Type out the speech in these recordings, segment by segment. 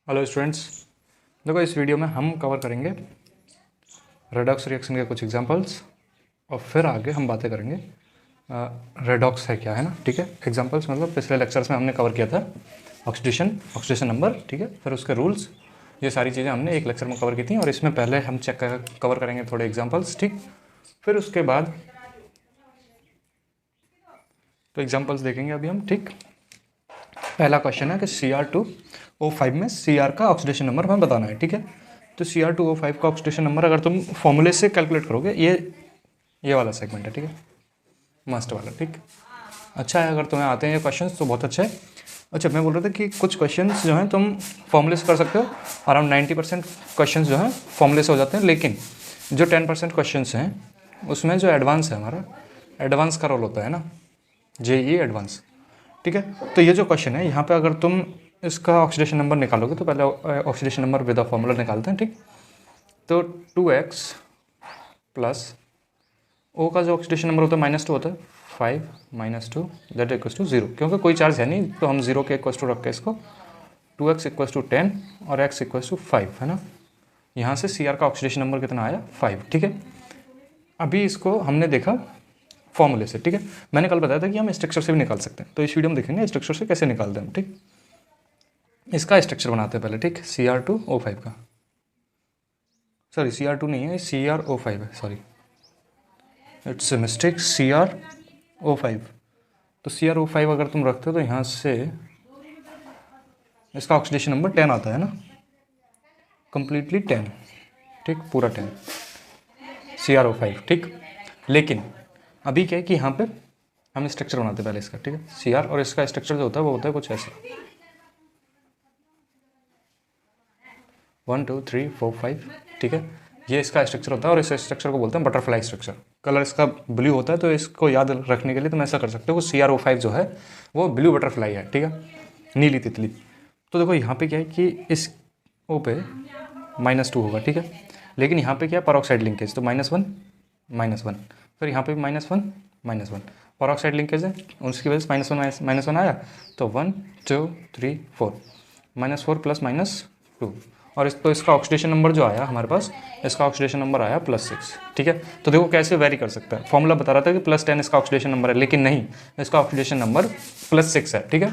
Hello students, देखो इस video में हम कवर करेंगे रेडॉक्स रिएक्शन के कुछ एग्जांपल्स और फिर आगे हम बातें करेंगे रेडॉक्स है क्या, है ना। ठीक है, एग्जांपल्स मतलब पिछले लेक्चर्स में हमने कवर किया था ऑक्सीडेशन नंबर, ठीक है, फिर उसके रूल्स, ये सारी चीज़ें हमने एक लेक्चर में कवर की थी और इसमें पहले हम कवर करेंगे थोड़े एग्जाम्पल्स, ठीक। फिर उसके बाद तो एग्जाम्पल्स देखेंगे अभी हम, ठीक। पहला क्वेश्चन है कि Cr2O5 में Cr का ऑक्सीडेशन नंबर हमें बताना है, ठीक है। तो Cr2O5 का ऑक्सीडेशन नंबर अगर तुम फॉर्मूले से कैलकुलेट करोगे, ये वाला सेगमेंट है, ठीक है, मस्ट वाला, ठीक। अच्छा है, अगर तुम्हें आते हैं ये क्वेश्चंस तो बहुत अच्छा है। अच्छा, मैं बोल रहा था कि कुछ क्वेश्चंस जो हैं तुम फॉर्मूले से कर सकते हो, अराउंड 90% क्वेश्चंस जो हैं फॉर्मूले से हो जाते हैं, लेकिन जो 10% क्वेश्चंस हैं उसमें जो एडवांस है हमारा, एडवांस का रोल होता है ना, JEE एडवांस, ठीक है। तो ये जो क्वेश्चन है यहाँ पे अगर तुम इसका ऑक्सीडेशन नंबर निकालोगे तो पहले ऑक्सीडेशन नंबर विद फॉर्मूला निकालते हैं, ठीक। तो 2x प्लस O का जो ऑक्सीडेशन नंबर होता है -2 होता है, 5 - 2 दैट इक्वल्स टू 0, क्योंकि कोई चार्ज है नहीं तो हम 0 के इक्वल्स टू रख के इसको 2x इक्वल्स टू 10 और x इक्वल्स टू 5, है ना। यहाँ से Cr का ऑक्सीडेशन नंबर कितना आया, 5, ठीक है। अभी इसको हमने देखा फॉर्मूले से, ठीक है। मैंने कल बताया था कि हम स्ट्रक्चर से भी निकाल सकते हैं, तो इस वीडियो में देखेंगे स्ट्रक्चर से कैसे निकालते हैं हम, ठीक। इसका स्ट्रक्चर बनाते हैं पहले, ठीक। Cr2O5 का, सॉरी Cr2 नहीं है, CrO5 है, sorry it's a mistake, CrO5। तो CrO5 अगर तुम रखते हो तो यहाँ से इसका ऑक्सीडेशन नंबर 10 आता है ना, कंप्लीटली 10, ठीक, पूरा 10 CrO5, ठीक। लेकिन अभी क्या है कि यहाँ पे हम स्ट्रक्चर बनाते हैं पहले इसका, ठीक है, Cr, और इसका स्ट्रक्चर जो होता है वो होता है कुछ ऐसा 1 2 3 4 5, ठीक है। ये इसका स्ट्रक्चर होता है और इस स्ट्रक्चर को बोलते हैं बटरफ्लाई स्ट्रक्चर। कलर इसका ब्लू होता है, तो इसको याद रखने के लिए तुम ऐसा कर सकते हो, CrO5 जो है वो ब्लू बटरफ्लाई है, ठीक है, नीली तितली। तो देखो यहाँ पे क्या है कि इस O पे -2 होगा, ठीक है, लेकिन यहाँ पे क्या है, परऑक्साइड लिंकेज, तो -1 -1, फिर यहाँ पे भी -1 -1, परऑक्साइड लिंकेज है, उसकी वजह से -1 आया, तो 1 2 3 4 -4 प्लस -2, और इस तो इसका ऑक्सीडेशन नंबर जो आया हमारे पास, इसका ऑक्सीडेशन नंबर आया +6, ठीक है। तो देखो कैसे वेरी कर सकता है, फॉर्मूला बता रहा था कि +10 इसका ऑक्सीडेशन नंबर है, लेकिन नहीं, इसका ऑक्सीडेशन नंबर +6 है, ठीक है।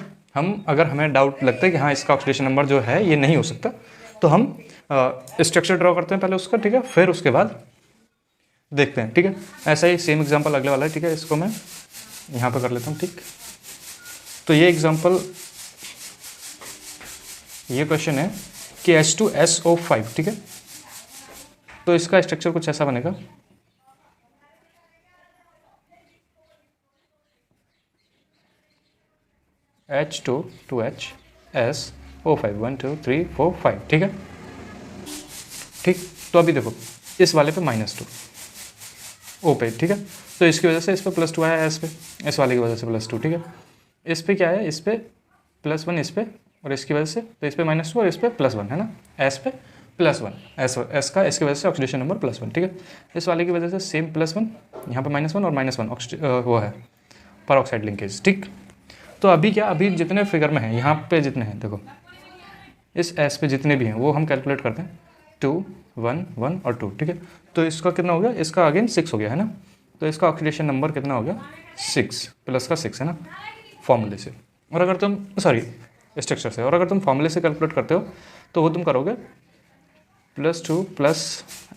अगर हमें डाउट लगता है कि हाँ इसका ऑक्सीडेशन नंबर जो है ये नहीं हो सकता, तो हम स्ट्रक्चर ड्रॉ करते हैं पहले उसका, ठीक है, फिर उसके बाद देखते हैं, ठीक है। ऐसा ही सेम एग्जाम्पल अगले वाला है, ठीक है, इसको मैं यहाँ पर कर लेता हूँ, ठीक। तो ये एग्जाम्पल, ये क्वेश्चन है कि H2SO5, ठीक है, तो इसका स्ट्रक्चर कुछ ऐसा बनेगा, H2 2H SO5 1 2 3 4 5, ठीक है, ठीक। तो अभी देखो इस वाले पे -2 O पे, ठीक है, तो इसकी वजह से इस पे +2 आया, इस पे, इस वाले की वजह से +2, ठीक है। इस पे क्या है, इस पे +1, इस पे, और इसकी वजह से, तो इस पे -2 और इस पे +1, है ना, S पे +1, S का, इसकी वजह से ऑक्सीडेशन नंबर +1, ठीक है। इस वाले की वजह से सेम +1, यहाँ पे -1 और -1 वो है परऑक्साइड लिंकेज, ठीक। तो अभी क्या, अभी जितने फिगर में हैं यहाँ पे जितने हैं, देखो इस S पे जितने भी हैं वो हम कैलकुलेट करते हैं, 2 1 1 और 2, ठीक है। तो इसका कितना हो गया, इसका अगेन 6 हो गया, है ना। तो इसका ऑक्सीडेशन नंबर कितना हो गया, 6 प्लस का 6, है ना, फॉर्मूले से। और अगर तुम स्ट्रक्चर से, और अगर तुम फॉर्मूले से कैलकुलेट करते हो तो वो तुम करोगे +2 +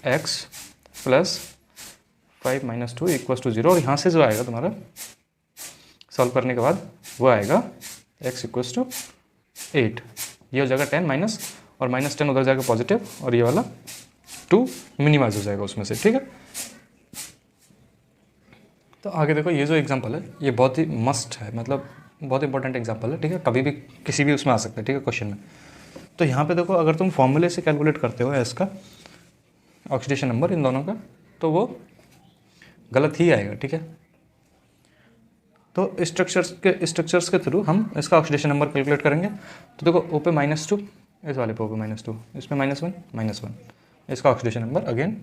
x प्लस 5 - 2 = 0, और यहाँ से जो आएगा तुम्हारा सॉल्व करने के बाद वो आएगा x = 8, ये हो जाएगा 10 माइनस, और -10 उधर जाएगा पॉजिटिव, और ये वाला 2 मिनिमाइज हो जाएगा उसमें से, ठीक है। तो आगे देखो ये जो एग्जांपल है ये बहुत ही मस्ट है, मतलब बहुत इंपॉर्टेंट एग्जांपल है, ठीक है, कभी भी किसी भी उसमें आ सकता है, ठीक है, क्वेश्चन में। तो यहाँ पे देखो अगर तुम फॉर्मूले से कैलकुलेट करते हो इसका ऑक्सीडेशन नंबर इन दोनों का, तो वो गलत ही आएगा, ठीक है। तो स्ट्रक्चर्स के थ्रू हम इसका ऑक्सीडेशन नंबर कैलकुलेट करेंगे। तो देखो O पे -2, इस वाले पे O पे -2, इसमें -1 -1, इसका ऑक्सीडेशन नंबर अगेन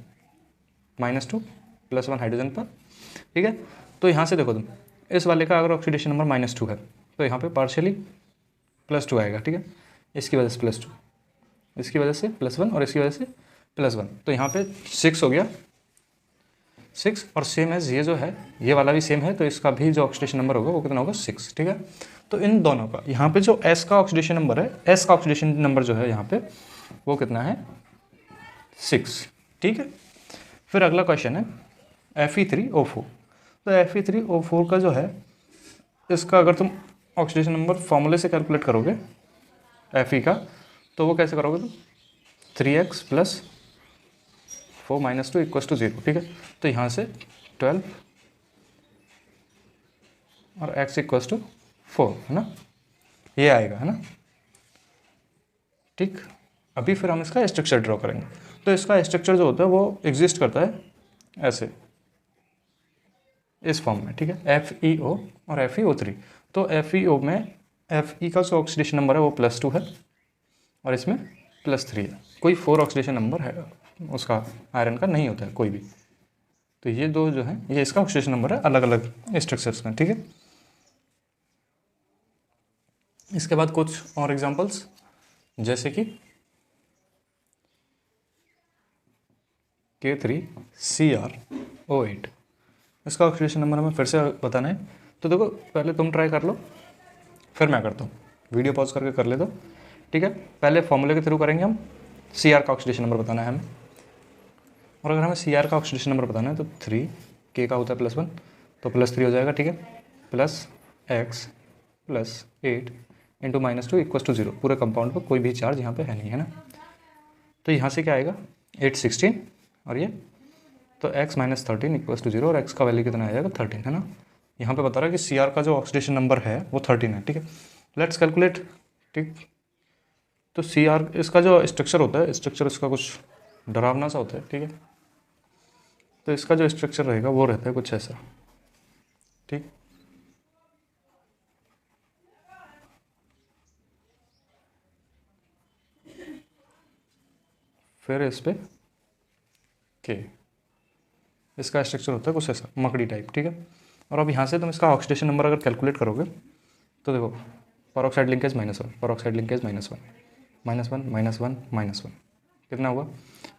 -2 +1 हाइड्रोजन पर, ठीक है। तो यहाँ से देखो तुम इस वाले का अगर ऑक्सीडेशन नंबर -2 है तो यहाँ पे पार्शियली +2 आएगा, ठीक है, इसकी वजह से +2, इसकी वजह से +1 और इसकी वजह से +1, तो यहाँ पे 6 हो गया 6, और सेम एज ये जो है ये वाला भी सेम है, तो इसका भी जो ऑक्सीडेशन नंबर होगा वो कितना होगा 6, ठीक है। तो इन दोनों का यहाँ पे जो S का ऑक्सीडेशन नंबर है, S का ऑक्सीडेशन नंबर जो है यहाँ पे वो कितना है 6, ठीक है। फिर अगला क्वेश्चन है Fe3O4। तो Fe3O4 का जो है इसका अगर तुम ऑक्सीडेशन नंबर फॉर्मूले से कैलकुलेट करोगे Fe का, तो वो कैसे करोगे तुम 3x + 4 - 2 = 0, ठीक है। तो यहाँ से 12 और x = 4 है ना, ये आएगा है ना, ठीक। अभी फिर हम इसका स्ट्रक्चर ड्रॉ करेंगे। तो इसका स्ट्रक्चर जो होता है वो एग्जिस्ट करता है ऐसे, इस फॉर्म में, ठीक है, FeO और FeO3। तो FeO में Fe का जो ऑक्सीडेशन नंबर है वो +2 है और इसमें +3 है। कोई 4 ऑक्सीडेशन नंबर है उसका आयरन का नहीं होता है कोई भी। तो ये दो जो है ये इसका ऑक्सीडेशन नंबर है अलग अलग स्ट्रक्चर्स में, ठीक है। इसके बाद कुछ और एग्जांपल्स, जैसे कि K3CrO8, इसका ऑक्सीडेशन नंबर हमें फिर से बताना है। तो देखो पहले तुम ट्राई कर लो, फिर मैं करता हूँ, वीडियो पॉज करके कर ले दो, ठीक है। पहले फॉर्मूले के थ्रू करेंगे हम, Cr का ऑक्सीडेशन नंबर बताना है हमें, और अगर हमें Cr का ऑक्सीडेशन नंबर बताना है तो 3 K का होता है +1, तो +3 हो जाएगा, ठीक है, +x + 8 × -2 = 0। पूरे कंपाउंड पर कोई भी चार्ज यहाँ पे है नहीं, है ना। तो यहाँ से क्या आएगा 8 16 और ये, तो x - 13 = 0 और x का वैल्यू कितना आ जाएगा 13, है ना। यहाँ पे बता रहा है कि Cr का जो ऑक्सीडेशन नंबर है वो 13 है, ठीक है। लेट्स कैलकुलेट, ठीक। तो Cr इसका जो स्ट्रक्चर होता है, स्ट्रक्चर इसका कुछ डरावना सा होता है, ठीक है। तो इसका जो स्ट्रक्चर रहेगा वो रहता है कुछ ऐसा, ठीक। फिर इस पे K, इसका स्ट्रक्चर होता है कुछ ऐसा मकड़ी टाइप, ठीक है। और अब यहाँ से तुम इसका ऑक्सीडेशन नंबर अगर कैलकुलेट करोगे तो देखो पेरोक्साइड लिंकेज -1, पेरोक्साइड लिंकेज -1 -1 -1 -1 कितना हुआ,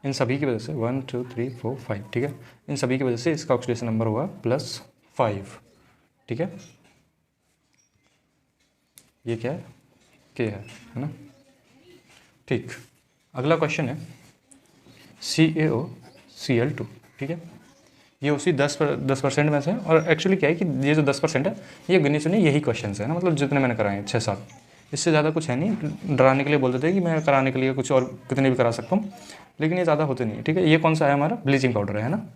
इन सभी की वजह से 1 2 3 4 5, ठीक है। इन सभी की वजह से इसका ऑक्सीडेशन नंबर हुआ +5, ठीक है। ये क्या है K है ना, ठीक। अगला क्वेश्चन है CaOCl2, ठीक है। ये उसी 10% में से, और एक्चुअली क्या है कि ये जो 10% है ये गिनी चुनी यही क्वेश्चन है ना, मतलब जितने मैंने कराए हैं 6-7, इससे ज़्यादा कुछ है नहीं। डराने के लिए बोल देते हैं कि मैं कराने के लिए कुछ और कितने भी करा सकता हूँ, लेकिन ये ज़्यादा होते नहीं है, ठीक है। ये कौन सा है हमारा ब्लीचिंग पाउडर है ना,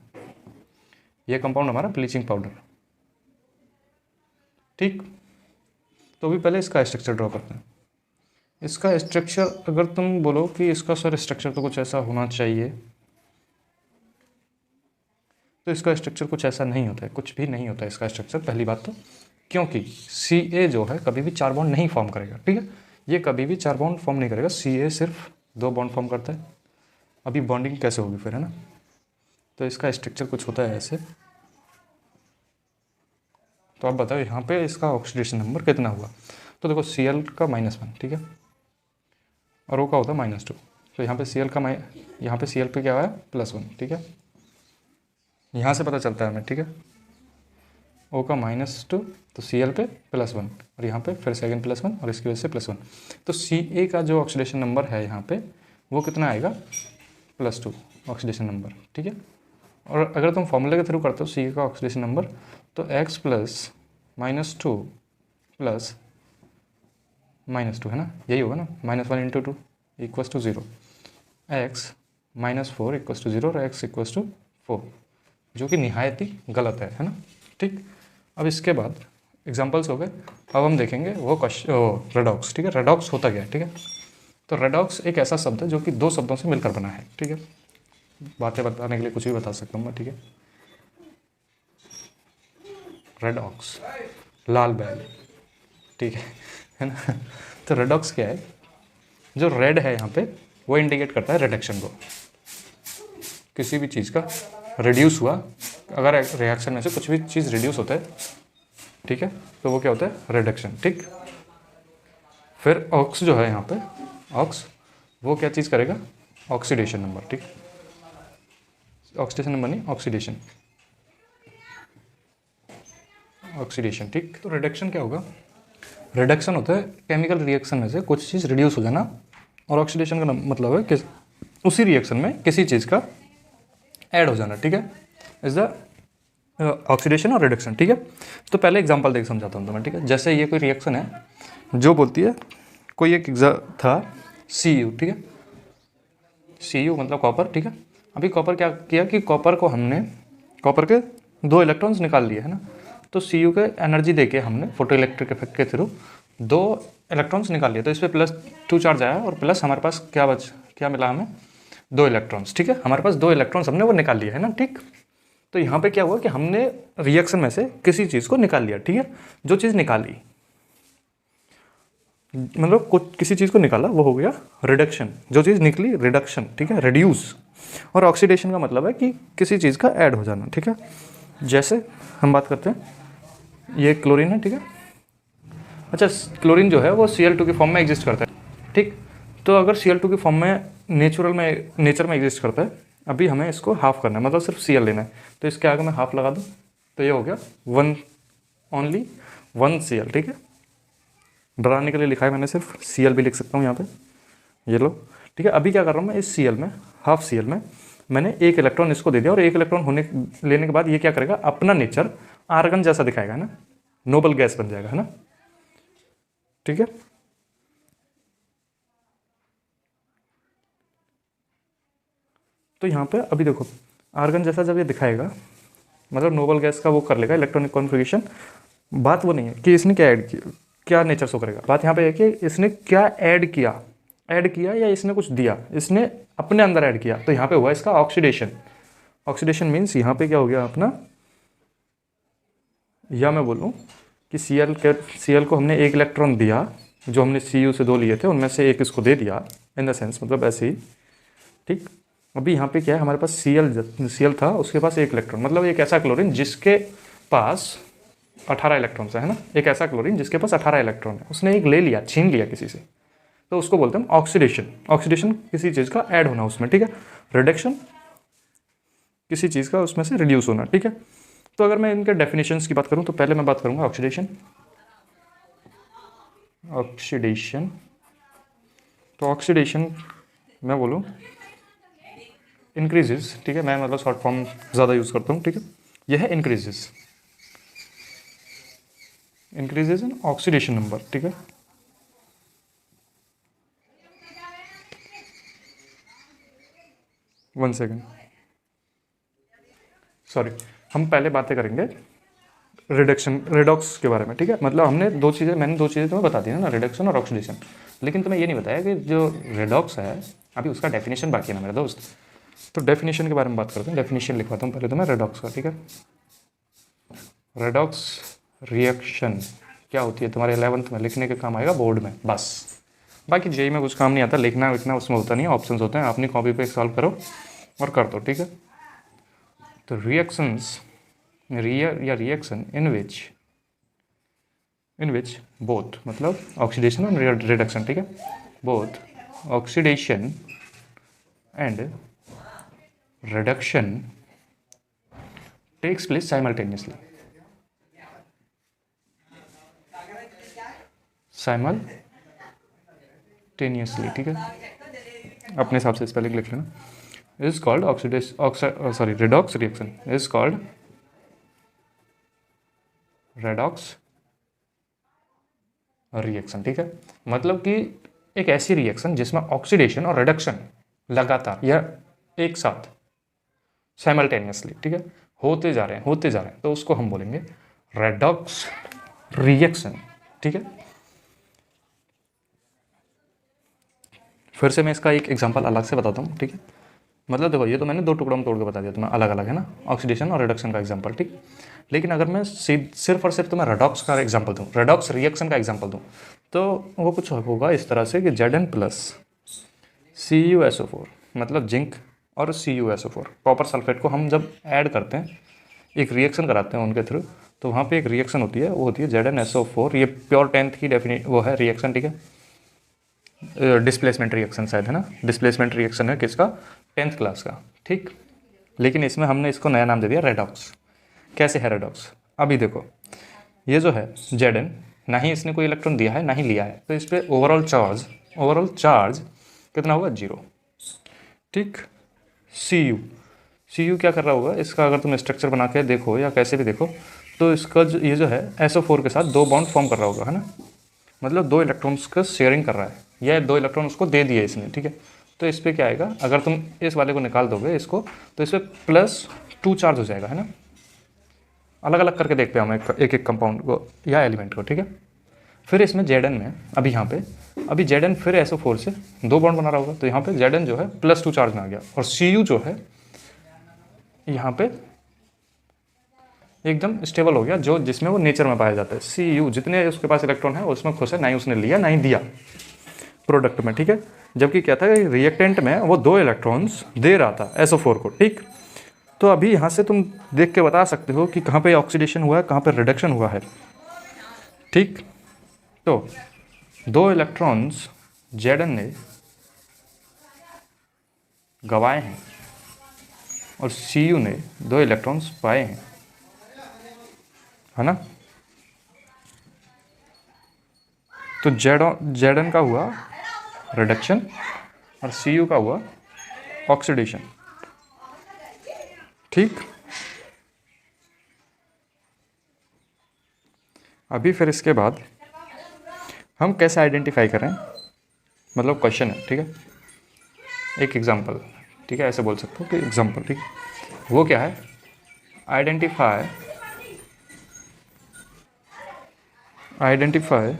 ये कंपाउंड हमारा ब्लीचिंग पाउडर, ठीक। तो अभी पहले इसका स्ट्रक्चर ड्रॉ करते हैं। इसका स्ट्रक्चर अगर तुम बोलो कि इसका सर स्ट्रक्चर तो कुछ ऐसा होना चाहिए, तो इसका स्ट्रक्चर कुछ ऐसा नहीं होता है, कुछ भी नहीं होता है इसका स्ट्रक्चर, पहली बात तो, क्योंकि Ca जो है कभी भी 4 बॉन्ड नहीं फॉर्म करेगा, ठीक है। ये कभी भी 4 बॉन्ड फॉर्म नहीं करेगा, Ca सिर्फ 2 बॉन्ड फॉर्म करता है। अभी बॉन्डिंग कैसे होगी फिर, है ना। तो इसका स्ट्रक्चर कुछ होता है ऐसे। तो आप बताओ यहाँ पे इसका ऑक्सीडेशन नंबर कितना हुआ। तो देखो Cl का -1, ठीक है, और O का होता है -2। तो यहाँ पे Cl का यहाँ पे Cl पे क्या आया +1, ठीक है, यहाँ से पता चलता है हमें, ठीक है। O का -2 तो Cl पे +1 और यहाँ पे फिर सेकंड +1 और इसकी वजह से +1। तो Ca का जो ऑक्सीडेशन नंबर है यहाँ पे वो कितना आएगा +2 ऑक्सीडेशन नंबर, ठीक है। और अगर तुम फॉर्मूले के थ्रू करते हो Ca का ऑक्सीडेशन नंबर, तो x + -2 + -2 है ना, यही होगा ना, -1 × 2 = 0, x -4 = 0 और x = 4, जो कि निहायत ही गलत है ना, ठीक। अब इसके बाद एग्जांपल्स हो गए। अब हम देखेंगे वो रेडॉक्स, ठीक है। रेडॉक्स होता क्या है, ठीक है। तो रेडॉक्स एक ऐसा शब्द है जो कि 2 शब्दों से मिलकर बना है, ठीक है। बातें बताने के लिए कुछ भी बता सकता हूँ मैं, ठीक है। रेडॉक्स, लाल बैल, ठीक है ना। तो रेडॉक्स क्या है, जो रेड है यहाँ पे वो इंडिकेट करता है रिडक्शन को, किसी भी चीज़ का रिड्यूस हुआ, अगर रिएक्शन में से कुछ भी चीज़ रिड्यूस होता है, ठीक है, तो वो क्या होता है रिडक्शन, ठीक। फिर ऑक्स जो है यहाँ पे ऑक्स, वो क्या चीज़ करेगा, ऑक्सीडेशन नंबर, ठीक, ऑक्सीडेशन नंबर नहीं, ऑक्सीडेशन, ऑक्सीडेशन, ठीक। तो रिडक्शन क्या होगा, रिडक्शन होता है केमिकल रिएक्शन में से कुछ चीज़ रिड्यूस हो जाना, और ऑक्सीडेशन का मतलब है कि उसी रिएक्शन में किसी चीज़ का ऐड हो जाना, ठीक है, इज द ऑक्सीडेशन और रिडक्शन, ठीक है। तो पहले एग्जांपल देख समझाता हूँ तुम्हें, ठीक है। जैसे ये कोई रिएक्शन है जो बोलती है, कोई एक था Cu, ठीक है, Cu मतलब कॉपर, ठीक है। अभी कॉपर क्या किया कि कॉपर को हमने, कॉपर के 2 इलेक्ट्रॉन्स निकाल लिए है ना, तो Cu के एनर्जी देके हमने फोटो इलेक्ट्रिक इफेक्ट के थ्रू 2 इलेक्ट्रॉन्स निकाल लिए, तो इस पर +2 चार्ज आया और प्लस हमारे पास क्या मिला हमें, 2 इलेक्ट्रॉन्स, ठीक है। हमारे पास 2 इलेक्ट्रॉन्स हमने वो निकाल लिए है ना, ठीक। तो यहाँ पे क्या हुआ कि हमने रिएक्शन में से किसी चीज़ को निकाल लिया, ठीक है। जो चीज़ निकाली मतलब कुछ किसी चीज़ को निकाला वो हो गया रिडक्शन, जो चीज़ निकली रिडक्शन, ठीक है, रिड्यूस। और ऑक्सीडेशन का मतलब है कि किसी चीज़ का ऐड हो जाना, ठीक है। जैसे हम बात करते हैं, ये क्लोरीन है, ठीक है। अच्छा, क्लोरीन जो है वो Cl2 की फॉर्म में एग्जिस्ट करता है, ठीक। तो अगर Cl2 की फॉर्म में नेचर में एग्जिस्ट करता है, अभी हमें इसको हाफ करना है, मतलब सिर्फ Cl लेना है, तो इसके आगे मैं हाफ लगा दूँ तो ये हो गया ओनली 1 Cl, ठीक है। डराने के लिए लिखा है मैंने, सिर्फ Cl भी लिख सकता हूँ यहाँ पे, ये लो, ठीक है। अभी क्या कर रहा हूँ मैं, इस Cl में, हाफ Cl में मैंने 1 इलेक्ट्रॉन इसको दे दिया, और 1 इलेक्ट्रॉन लेने के बाद ये क्या करेगा, अपना नेचर आर्गन जैसा दिखाएगा, है ना, नोबल गैस बन जाएगा, है ना, ठीक है। तो यहाँ पे अभी देखो, आर्गन जैसा जब ये दिखाएगा, मतलब नोबल गैस का वो कर लेगा इलेक्ट्रॉनिक कॉन्फ़िगरेशन। बात वो नहीं है कि इसने क्या ऐड किया, क्या नेचर शो करेगा, बात यहाँ पे है कि इसने क्या ऐड किया या इसने कुछ दिया, इसने अपने अंदर ऐड किया, तो यहाँ पे हुआ इसका ऑक्सीडेशन। ऑक्सीडेशन मीन्स यहाँ पे क्या हो गया अपना, या मैं बोलूँ कि Cl को हमने 1 इलेक्ट्रॉन दिया, जो हमने Cu से 2 लिए थे उनमें से 1 इसको दे दिया, इन द सेंस मतलब ऐसे ही, ठीक। अभी यहाँ पे क्या है, हमारे पास Cl था, उसके पास 1 इलेक्ट्रॉन, मतलब एक ऐसा क्लोरीन जिसके पास 18 इलेक्ट्रॉन्स है ना, एक ऐसा क्लोरीन जिसके पास 18 इलेक्ट्रॉन है, उसने एक ले लिया, छीन लिया किसी से, तो उसको बोलते हैं ऑक्सीडेशन। ऑक्सीडेशन किसी चीज़ का ऐड होना उसमें, ठीक है। रिडक्शन किसी चीज़ का उसमें से रिड्यूस होना, ठीक है। तो अगर मैं इनके डेफिनेशंस की बात करूँ तो पहले मैं बात करूँगा ऑक्सीडेशन। तो ऑक्सीडेशन मैं बोलूँ इंक्रीजेस, ठीक है, मैं मतलब शॉर्ट फॉर्म ज़्यादा यूज़ करता हूँ, ठीक है। यह है इंक्रीजेस इन ऑक्सीडेशन नंबर, ठीक है। वन सेकेंड, सॉरी, हम पहले बातें करेंगे रिडॉक्स के बारे में, ठीक है। मतलब मैंने दो चीज़ें तुम्हें बता दी ना, रिडक्शन और ऑक्सीडेशन, लेकिन तुम्हें ये नहीं बताया कि जो रिडॉक्स है अभी उसका डेफिनेशन बाकी है ना मेरे दोस्त। तो डेफिनेशन के बारे में बात करते हैं, डेफिनेशन लिखवाता हूँ पहले तुम्हें रिडॉक्स का, ठीक है। रिडॉक्स रिएक्शन क्या होती है, तुम्हारे 11th में लिखने के काम आएगा बोर्ड में, बस। बाकी जेई में कुछ काम नहीं आता, लिखना विखना उसमें होता नहीं है, ऑप्शंस होते हैं, अपनी कॉपी पे सॉल्व करो और कर दो, ठीक है। तो रिएक्शंस या रिएक्शन इन विच बोथ, मतलब ऑक्सीडेशन और रिडक्शन, ठीक है, both oxidation and reduction takes place simultaneously, ठीक है। अपने हिसाब से स्पेलिंग लिख लेना। Is called redox reaction is called redox reaction, ठीक है। मतलब कि एक ऐसी रिएक्शन जिसमें ऑक्सीडेशन और रिडक्शन लगातार या एक साथ साइमल्टेनियसली, ठीक है, होते जा रहे हैं, तो उसको हम बोलेंगे रेडॉक्स रिएक्शन, ठीक है। फिर से मैं इसका एक एग्जांपल अलग से बताता हूँ, ठीक है। मतलब देखो, ये तो मैंने 2 टुकड़ों में तोड़ के बता दिया तुम्हें, अलग अलग है ना, ऑक्सीडेशन और रिडक्शन का एग्जांपल, ठीक। लेकिन अगर मैं सिर्फ और सिर्फ तुम्हें रेडॉक्स का एग्जांपल दूँ, रेडॉक्स रिएक्शन का एग्जांपल दूँ, तो वो कुछ होगा इस तरह से कि Zn+CuSO4, मतलब जिंक और CuSO4, कॉपर सल्फेट को हम जब ऐड करते हैं, एक रिएक्शन कराते हैं उनके थ्रू, तो वहाँ पे एक रिएक्शन होती है, वो होती है ZnSO4, ये प्योर 10th की वो है रिएक्शन, ठीक है। डिस्प्लेसमेंट रिएक्शन शायद है ना, डिस्प्लेसमेंट रिएक्शन है किसका, 10th क्लास का, ठीक। लेकिन इसमें हमने इसको नया नाम दे दिया रेडॉक्स। कैसे है रेडॉक्स, अभी देखो ये जो है Zn, ना ही इसने कोई इलेक्ट्रॉन दिया है ना ही लिया है, तो इस पर ओवरऑल चार्ज कितना होगा, 0, ठीक। Cu क्या कर रहा होगा, इसका अगर तुम स्ट्रक्चर बना के देखो या कैसे भी देखो, तो इसका ये जो है SO4 के साथ 2 बॉन्ड फॉर्म कर रहा होगा, है ना, मतलब 2 इलेक्ट्रॉन्स का शेयरिंग कर रहा है, या 2 इलेक्ट्रॉन उसको दे दिए इसने, ठीक है। तो इस पर क्या आएगा, अगर तुम इस वाले को निकाल दोगे इसको, तो इस पर +2 चार्ज हो जाएगा, है ना। अलग अलग करके देखते हैं हम एक एक कंपाउंड को या एलिमेंट को, ठीक है। फिर इसमें Zn में अभी यहाँ पे अभी Zn फिर SO4 से 2 बॉन्ड बना रहा होगा, तो यहाँ पे Zn जो है +2 चार्ज में आ गया, और Cu जो है यहाँ पे एकदम स्टेबल हो गया, जो जिसमें वो नेचर में पाया जाता है। Cu जितने उसके पास इलेक्ट्रॉन है उसमें खुश है, ना ही उसने लिया ना ही दिया प्रोडक्ट में, ठीक है। जबकि क्या था, रिएक्टेंट में वो 2 इलेक्ट्रॉन्स दे रहा था SO4 को, ठीक। तो अभी यहाँ से तुम देख के बता सकते हो कि कहाँ पे ऑक्सीडेशन हुआ है, कहाँ पे रिडक्शन हुआ है, ठीक। तो 2 इलेक्ट्रॉन्स Zn ने गंवाए हैं और Cu ने 2 इलेक्ट्रॉन्स पाए हैं, है ना। तो Zn का हुआ रिडक्शन और Cu का हुआ ऑक्सीडेशन, ठीक। अभी फिर इसके बाद हम कैसे आइडेंटिफाई करें, मतलब क्वेश्चन है, ठीक है, एक एग्जांपल, ठीक है, ऐसे बोल सकते हो कि एग्जांपल, ठीक है। वो क्या है, identify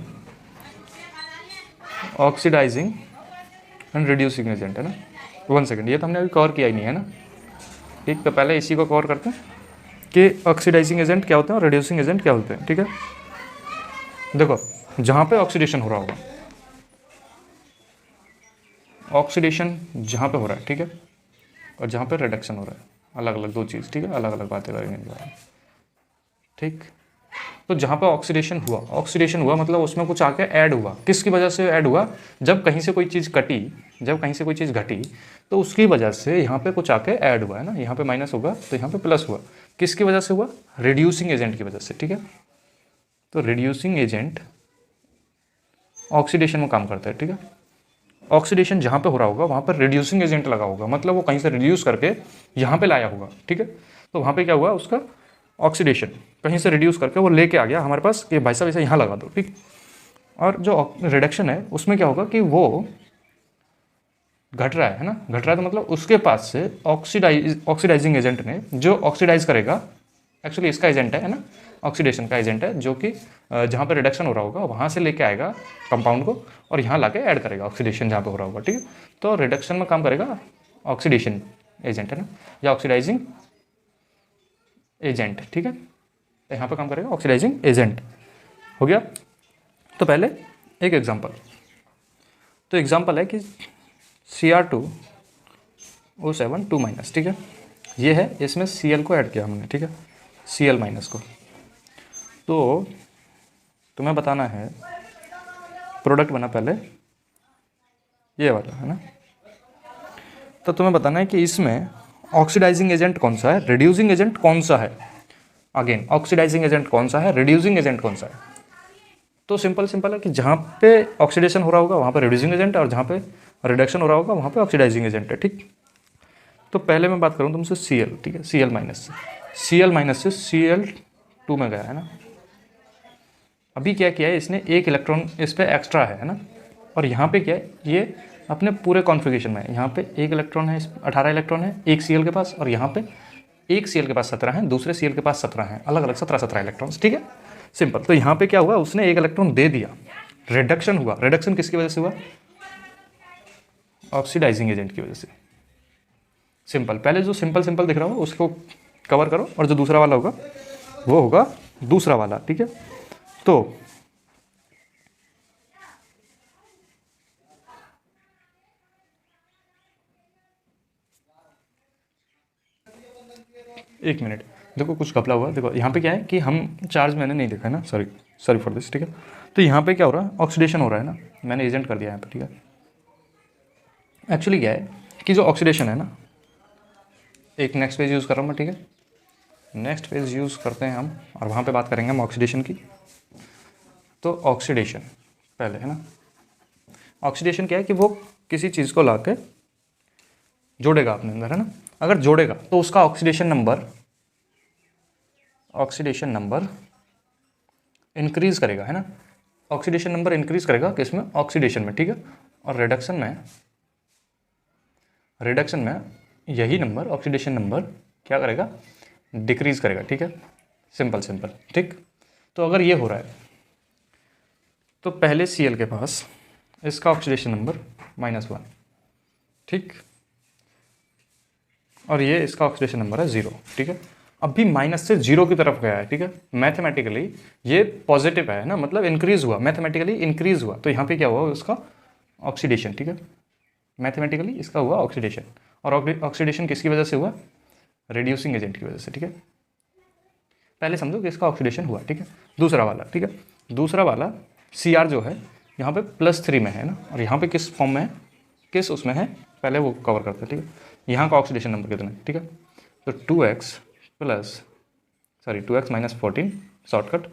oxidising and reducing agent, है ना। 1 सेकेंड, ये तो हमने अभी कवर किया ही नहीं है ना, ठीक। तो पहले इसी को कवर करते हैं कि ऑक्सीडाइजिंग एजेंट क्या होते हैं और रिड्यूसिंग एजेंट क्या होते हैं, ठीक है। देखो जहाँ पे ऑक्सीडेशन हो रहा होगा, ऑक्सीडेशन जहाँ पे हो रहा है, ठीक है, और जहाँ पे रिडक्शन हो रहा है, अलग अलग 2 चीज़, ठीक है, अलग अलग बातें करेंगे इनके बारे में, ठीक। तो जहाँ पे ऑक्सीडेशन हुआ मतलब उसमें कुछ आके ऐड हुआ, किसकी वजह से ऐड हुआ, जब कहीं से कोई चीज़ घटी तो उसकी वजह से यहाँ पे कुछ आके ऐड हुआ, है ना। यहाँ पे माइनस होगा तो यहाँ पे प्लस हुआ, किसकी वजह से हुआ, रिड्यूसिंग एजेंट की वजह से, ठीक है। तो रिड्यूसिंग एजेंट ऑक्सीडेशन में काम करता है, ठीक है। ऑक्सीडेशन जहाँ पे हो रहा होगा वहाँ पर रिड्यूसिंग एजेंट लगा होगा, मतलब वो कहीं से रिड्यूस करके यहाँ पे लाया होगा, ठीक है। तो वहाँ पे क्या हुआ, उसका ऑक्सीडेशन कहीं से रिड्यूस करके वो लेके आ गया हमारे पास कि भाई साहब इसे यहाँ लगा दो, ठीक। और जो रिडक्शन है उसमें क्या होगा कि वो घट रहा है ना, घट रहा है तो मतलब उसके पास से ऑक्सीडाइजिंग एजेंट ने जो ऑक्सीडाइज करेगा, एक्चुअली इसका एजेंट है ना, ऑक्सीडेशन का एजेंट है, जो कि जहाँ पे रिडक्शन हो रहा होगा वहाँ से लेके आएगा कंपाउंड को और यहाँ लाके ऐड करेगा ऑक्सीडेशन जहाँ पे हो रहा होगा, ठीक है। तो रिडक्शन में काम करेगा ऑक्सीडेशन एजेंट, है ना, या ऑक्सीडाइजिंग एजेंट, ठीक है। तो यहाँ पे काम करेगा ऑक्सीडाइजिंग एजेंट, हो गया। तो पहले एक एग्जांपल, तो एग्जांपल है कि Cr2O7 2-, ठीक है। ये है, इसमें Cl को ऐड किया हमने, ठीक है, Cl- को। तो तुम्हें बताना है, प्रोडक्ट बना पहले ये वाला, है ना। तो तुम्हें बताना है कि इसमें ऑक्सीडाइजिंग एजेंट कौन सा है, रिड्यूसिंग एजेंट कौन सा है। अगेन ऑक्सीडाइजिंग एजेंट कौन सा है, रिड्यूसिंग एजेंट कौन सा है। तो सिंपल है कि जहाँ पे ऑक्सीडेशन हो रहा होगा वहाँ पे रिड्यूसिंग एजेंट है और जहाँ पे रिडक्शन हो रहा होगा वहाँ पे ऑक्सीडाइजिंग एजेंट है, ठीक। तो पहले मैं बात करूँ तुमसे Cl, ठीक है, Cl- से Cl2 में गया, है ना। अभी क्या किया है इसने, एक इलेक्ट्रॉन इस पर एक्स्ट्रा है ना, और यहाँ पे क्या है, ये अपने पूरे कॉन्फ़िगरेशन में यहाँ पे एक इलेक्ट्रॉन है, 18 इलेक्ट्रॉन है एक Cl के पास, और यहाँ पे एक Cl के पास 17 हैं, दूसरे Cl के पास 17 हैं, अलग अलग 17 इलेक्ट्रॉन्स, ठीक है, सिंपल। तो यहाँ पे क्या हुआ, उसने एक इलेक्ट्रॉन दे दिया, रिडक्शन हुआ। रिडक्शन किसकी वजह से हुआ, ऑक्सीडाइजिंग एजेंट की वजह से, सिंपल। पहले जो सिंपल दिख रहा हो उसको कवर करो, और जो दूसरा वाला होगा वो होगा दूसरा वाला, ठीक है। तो एक मिनट, देखो कुछ घपला हुआ। देखो यहाँ पे क्या है कि हम चार्ज मैंने नहीं देखा है ना, सॉरी फॉर दिस, ठीक है। तो यहाँ पे क्या हो रहा है, ऑक्सीडेशन हो रहा है ना, मैंने एजेंट कर दिया यहाँ पे, ठीक है। एक्चुअली क्या है कि जो ऑक्सीडेशन है ना, एक नेक्स्ट पेज यूज़ कर रहा हूँ मैं, ठीक है, नेक्स्ट पेज यूज़ करते हैं हम और वहाँ पे बात करेंगे हम ऑक्सीडेशन की। तो ऑक्सीडेशन पहले है ना, ऑक्सीडेशन क्या है कि वो किसी चीज़ को ला के जोड़ेगा अपने अंदर, है ना। अगर जोड़ेगा तो उसका ऑक्सीडेशन नंबर इंक्रीज करेगा, है ना। ऑक्सीडेशन नंबर इंक्रीज करेगा किसमें, ऑक्सीडेशन में, ठीक है। और रिडक्शन में यही नंबर, ऑक्सीडेशन नंबर क्या करेगा, डिक्रीज करेगा, ठीक है। सिंपल, ठीक। तो अगर ये हो रहा है तो पहले Cl के पास इसका ऑक्सीडेशन नंबर -1, ठीक, और ये इसका ऑक्सीडेशन नंबर है 0, ठीक है। अभी माइनस से 0 की तरफ गया है, ठीक है। मैथमेटिकली ये पॉजिटिव है ना, मतलब इंक्रीज हुआ, मैथमेटिकली इंक्रीज हुआ, तो यहाँ पे क्या हुआ उसका ऑक्सीडेशन, ठीक है। मैथमेटिकली इसका हुआ ऑक्सीडेशन, और ऑक्सीडेशन किसकी वजह से हुआ, रिड्यूसिंग एजेंट की वजह से, ठीक है। पहले समझो कि इसका ऑक्सीडेशन हुआ, ठीक है। दूसरा वाला, ठीक है, दूसरा वाला Cr जो है यहाँ पे +3 में है ना, और यहाँ पे किस फॉर्म में है, किस उसमें है, पहले वो कवर करते हैं, ठीक है। यहाँ का ऑक्सीडेशन नंबर कितना है, ठीक है। तो 2x -14 शॉर्टकट,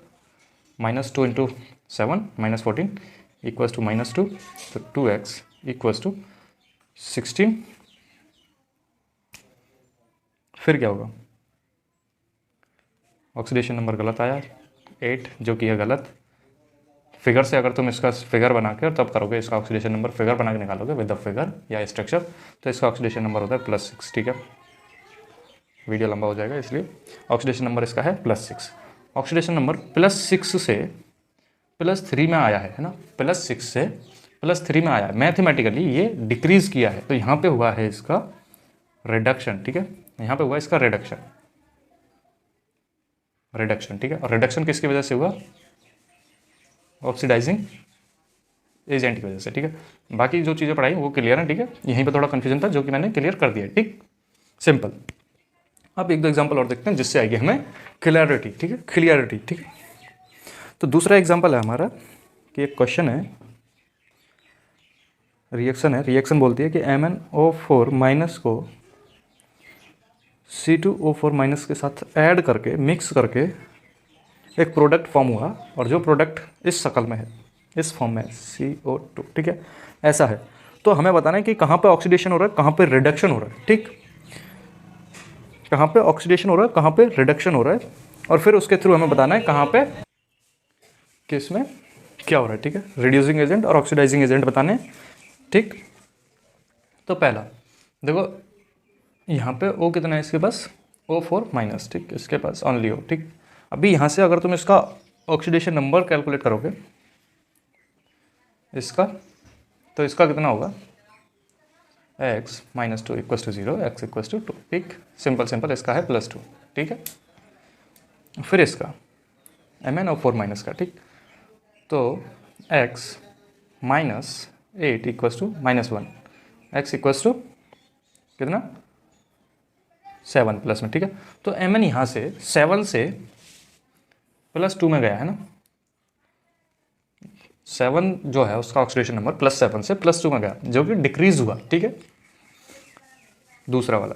-2 × 7 -14 इक्वल्स टू -2, तो 2x इक्वल्स टू 16। फिर क्या होगा, ऑक्सीडेशन नंबर गलत आया 8, जो कि है गलत। फिगर से अगर तुम इसका फिगर बना के और तब करोगे, इसका ऑक्सीडेशन नंबर फिगर बना के निकालोगे विद द फिगर या स्ट्रक्चर, तो इसका ऑक्सीडेशन नंबर होता है +6, ठीक है। वीडियो लंबा हो जाएगा इसलिए ऑक्सीडेशन नंबर इसका है +6। ऑक्सीडेशन नंबर +6 से +3 में आया है ना, +6 से +3 में आया है, मैथमेटिकली ये डिक्रीज किया है, तो यहाँ पे हुआ है इसका रिडक्शन, ठीक है। यहाँ पे हुआ इसका रिडक्शन, ठीक है। और रिडक्शन किसकी वजह से हुआ, ऑक्सीडाइजिंग एजेंट की वजह से, ठीक है। बाकी जो चीज़ें पढ़ाई वो क्लियर है, ठीक है। यहीं पे थोड़ा कन्फ्यूजन था जो कि मैंने क्लियर कर दिया, ठीक, सिंपल। अब एक दो एग्जांपल और देखते हैं जिससे आएगी हमें क्लियरिटी, ठीक है, क्लियरिटी, ठीक है। तो दूसरा एग्जांपल है हमारा कि एक क्वेश्चन है, रिएक्शन बोलती है कि MnO4- को C2O4- के साथ ऐड करके, मिक्स करके एक प्रोडक्ट फॉर्म हुआ, और जो प्रोडक्ट इस शक्ल में है, इस फॉर्म में CO2, ठीक है, ऐसा है। तो हमें बताना है कि कहाँ पे ऑक्सीडेशन हो रहा है, कहाँ पे रिडक्शन हो रहा है, ठीक, कहाँ पे ऑक्सीडेशन हो रहा है, कहाँ पे रिडक्शन हो रहा है, और फिर उसके थ्रू हमें बताना है कहाँ पे किस में क्या हो रहा है, ठीक है। रिड्यूसिंग एजेंट और ऑक्सीडाइजिंग एजेंट बताने हैं, ठीक। तो पहला देखो, यहाँ पे O कितना है इसके पास, O4-, ठीक, इसके पास ओनली O, ठीक। अभी यहाँ से अगर तुम इसका ऑक्सीडेशन नंबर कैलकुलेट करोगे इसका, तो इसका कितना होगा, x -2 = 0, x = 2, ठीक, सिंपल इसका है +2, ठीक है। फिर इसका MnO4- का, ठीक, तो x -8 = -1, x = कितना 7 प्लस में, ठीक है। तो Mn यहाँ से 7 से +2 में गया है ना, 7 जो है उसका ऑक्सीडेशन नंबर +7 से +2 में गया, जो कि डिक्रीज हुआ, ठीक है। दूसरा वाला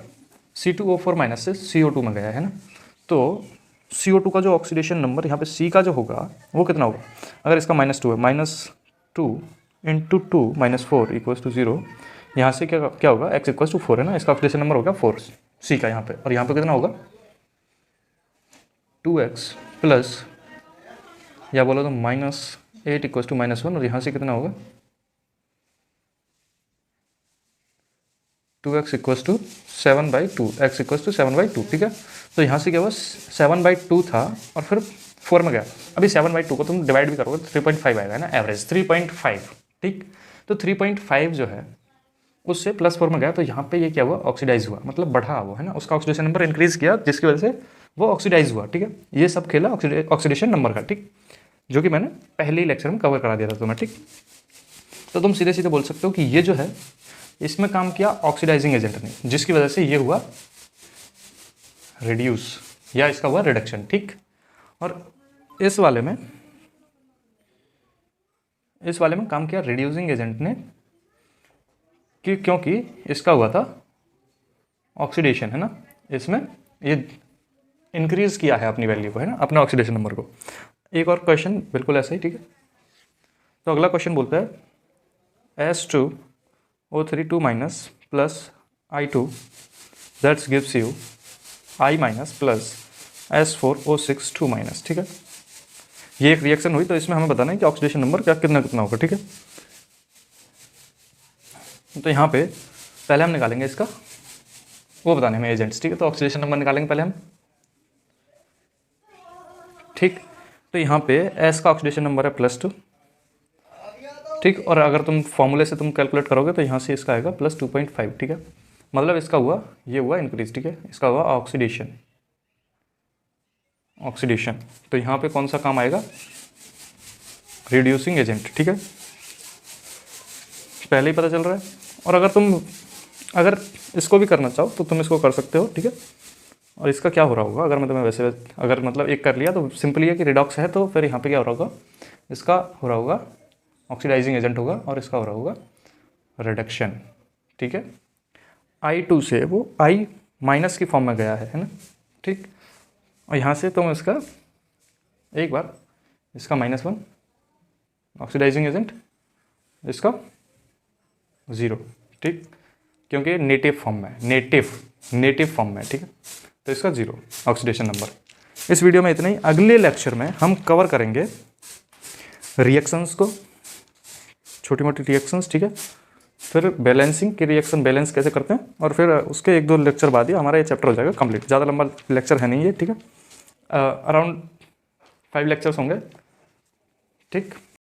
C2O4- से CO2 में गया है ना, तो CO2 का जो ऑक्सीडेशन नंबर यहाँ पे C का जो होगा वो कितना होगा, अगर इसका -2 है, -2 × 2 -4 = 0, यहाँ से क्या होगा, x = 4 है ना, इसका ऑक्सीडेशन नंबर होगा 4 C का यहाँ पे, और यहाँ पे कितना होगा 2x प्लस, या बोलो तो -8 = -1, और यहाँ से कितना होगा 2x = 7/2, x = 7/2, ठीक है। तो यहाँ से क्या हुआ 7/2 था, और फिर 4 में गया। अभी 7/2 को तुम डिवाइड भी करोगे तो 3.5 आएगा ना, एवरेज 3.5, ठीक। तो 3.5 जो है उससे +4 में गया, तो यहाँ पे ये क्या हुआ, ऑक्सीडाइज हुआ, मतलब बढ़ा वो, है ना, उसका ऑक्सीडेशन नंबर इंक्रीज किया, जिसकी वजह से वो ऑक्सीडाइज हुआ, ठीक है। ये सब खेला ऑक्सीडेशन नंबर का, ठीक, जो कि मैंने पहले ही लेक्चर में कवर करा दिया था तुम्हें, ठीक। तो तुम सीधे बोल सकते हो कि ये जो है इसमें काम किया ऑक्सीडाइजिंग एजेंट ने, जिसकी वजह से ये हुआ रिड्यूस, या इसका हुआ रिडक्शन, ठीक। और इस वाले में काम किया रिड्यूसिंग एजेंट ने, कि क्योंकि इसका हुआ था ऑक्सीडेशन, है ना, इसमें ये इंक्रीज किया है अपनी वैल्यू को, है ना, अपने ऑक्सीडेशन नंबर को। एक और क्वेश्चन बिल्कुल ऐसा ही, ठीक है। तो अगला क्वेश्चन बोलता है S2O32 minus plus I2 that's gives you I minus plus S4O62 minus, ठीक है। ये एक रिएक्शन हुई, तो इसमें हमें बताना है कि ऑक्सीडेशन नंबर क्या कितना कितना होगा, ठीक है। तो यहाँ पे पहले हम निकालेंगे इसका, वो बताने हमें एजेंट्स, ठीक है। तो ऑक्सीडेशन नंबर निकालेंगे पहले हम, ठीक। तो यहाँ पे S का ऑक्सीडेशन नंबर है +2, ठीक। और अगर तुम फॉर्मूले से तुम कैलकुलेट करोगे तो यहाँ से इसका आएगा +2.5, ठीक है। मतलब इसका हुआ, ये हुआ इंक्रीज, ठीक है, इसका हुआ ऑक्सीडेशन। तो यहाँ पे कौन सा काम आएगा, रिड्यूसिंग एजेंट, ठीक है, पहले ही पता चल रहा है। और अगर इसको भी करना चाहो तो तुम इसको कर सकते हो, ठीक है। और इसका क्या हो रहा होगा, अगर मैं तुम्हें वैसे अगर मतलब एक कर लिया तो सिंपली है कि रिडॉक्स है, तो फिर यहाँ पे क्या हो रहा होगा, इसका हो रहा होगा ऑक्सीडाइजिंग एजेंट होगा, और इसका हो रहा होगा रिडक्शन, ठीक है। I2 से वो I माइनस की फॉर्म में गया है ना, ठीक। और यहाँ से तुम इसका एक बार इसका -1 ऑक्सीडाइजिंग एजेंट, इसका 0, ठीक, क्योंकि नेटिव फॉर्म में, नेटिव फॉर्म में, ठीक है। तो इसका 0 ऑक्सीडेशन नंबर। इस वीडियो में इतना ही। अगले लेक्चर में हम कवर करेंगे रिएक्शंस को, छोटी मोटी रिएक्शंस, ठीक है। फिर बैलेंसिंग की रिएक्शन बैलेंस कैसे करते हैं, और फिर उसके 1-2 लेक्चर बाद ही हमारा ये चैप्टर हो जाएगा कंप्लीट। ज़्यादा लंबा लेक्चर है नहीं ये, ठीक है। अराउंड 5 लेक्चर्स होंगे, ठीक।